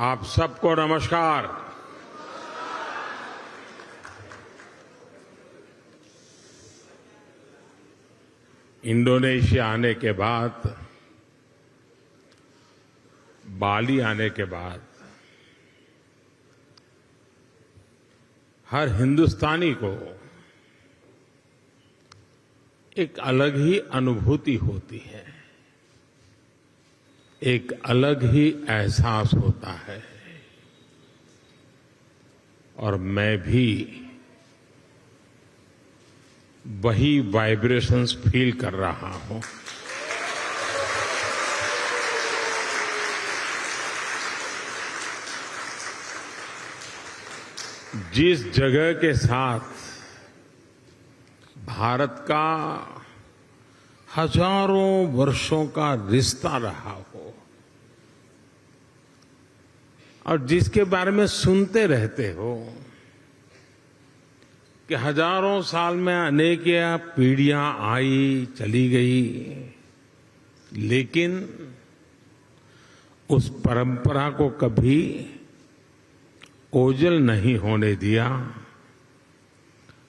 आप सबको नमस्कार। इंडोनेशिया आने के बाद, बाली आने के बाद हर हिंदुस्तानी को एक अलग ही अनुभूति होती है, एक अलग ही एहसास होता है। और मैं भी वही वाइब्रेशंस फील कर रहा हूं। जिस जगह के साथ भारत का हजारों वर्षों का रिश्ता रहा हो और जिसके बारे में सुनते रहते हो कि हजारों साल में अनेक पीढ़ियां आई चली गई, लेकिन उस परंपरा को कभी ओझल नहीं होने दिया।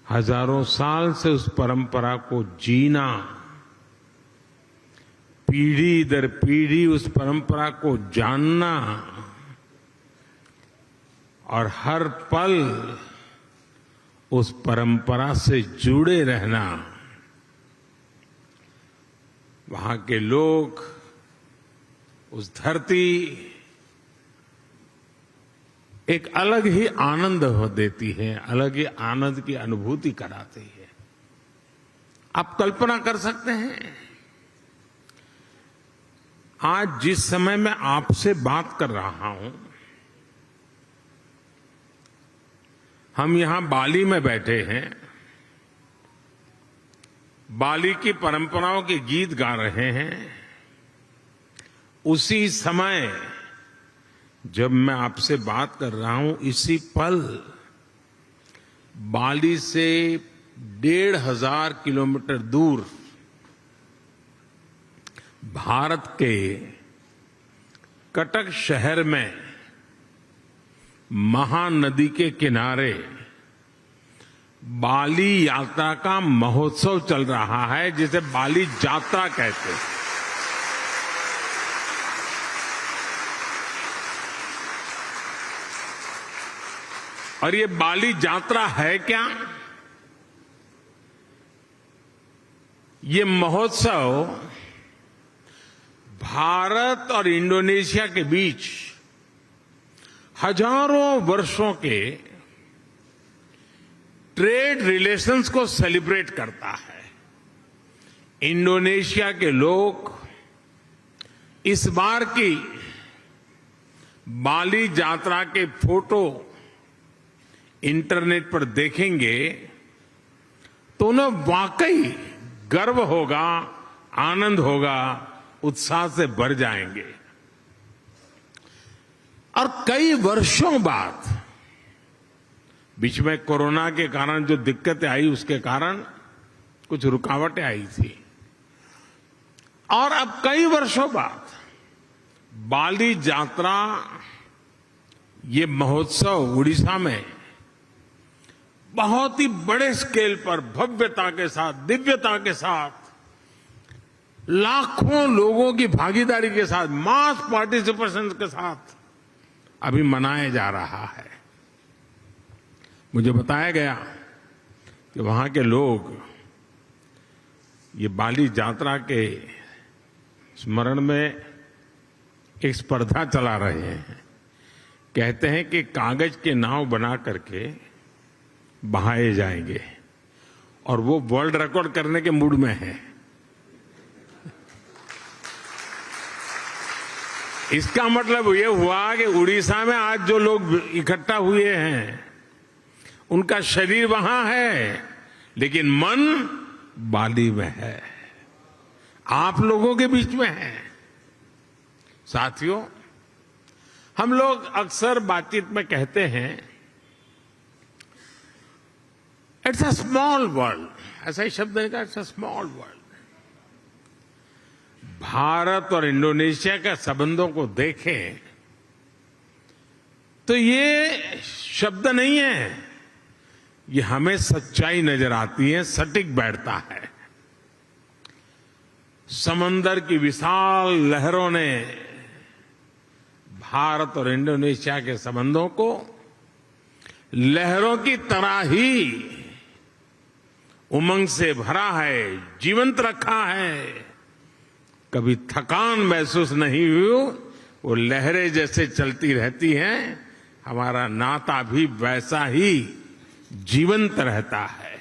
हजारों साल से उस परंपरा को जीना, पीढ़ी दर पीढ़ी उस परंपरा को जानना और हर पल उस परंपरा से जुड़े रहना, वहां के लोग, उस धरती एक अलग ही आनंद देती है, अलग ही आनंद की अनुभूति कराती है। आप कल्पना कर सकते हैं, आज जिस समय मैं आपसे बात कर रहा हूं, हम यहां बाली में बैठे हैं, बाली की परंपराओं के गीत गा रहे हैं। उसी समय जब मैं आपसे बात कर रहा हूं, इसी पल बाली से 1,500 किलोमीटर दूर भारत के कटक शहर में महानदी के किनारे बाली यात्रा का महोत्सव चल रहा है, जिसे बाली यात्रा कहते हैं। और ये बाली यात्रा है क्या? ये महोत्सव भारत और इंडोनेशिया के बीच हजारों वर्षों के ट्रेड रिलेशंस को सेलिब्रेट करता है। इंडोनेशिया के लोग इस बार की बाली यात्रा के फोटो इंटरनेट पर देखेंगे तो उन्हें वाकई गर्व होगा, आनंद होगा, उत्साह से भर जाएंगे। और कई वर्षों बाद, बीच में कोरोना के कारण जो दिक्कतें आई, उसके कारण कुछ रुकावटें आई थी, और अब कई वर्षों बाद बाली यात्रा, ये महोत्सव उड़ीसा में बहुत ही बड़े स्केल पर भव्यता के साथ, दिव्यता के साथ, लाखों लोगों की भागीदारी के साथ, मास पार्टिसिपेशन के साथ अभी मनाया जा रहा है। मुझे बताया गया कि वहां के लोग ये बाली यात्रा के स्मरण में एक स्पर्धा चला रहे हैं। कहते हैं कि कागज के नाव बना करके बहाए जाएंगे, और वो वर्ल्ड रिकॉर्ड करने के मूड में है। इसका मतलब ये हुआ कि उड़ीसा में आज जो लोग इकट्ठा हुए हैं, उनका शरीर वहां है, लेकिन मन बाली में है, आप लोगों के बीच में है। साथियों, हम लोग अक्सर बातचीत में कहते हैं, इट्स अ स्मॉल वर्ल्ड, ऐसा ही शब्द है, it's a small world. Bharat और इंडोनेशिया के संबंधों को देखें तो ये शब्द नहीं है, ये हमें सच्चाई नजर आती है, सटीक बैठता है। समंदर की विशाल लहरों ने भारत और इंडोनेशिया के संबंधों को लहरों की तरह ही उमंग से भरा है, जीवंत रखा है। कभी थकान महसूस नहीं हुई, वो लहरें जैसे चलती रहती हैं, हमारा नाता भी वैसा ही जीवंत रहता है।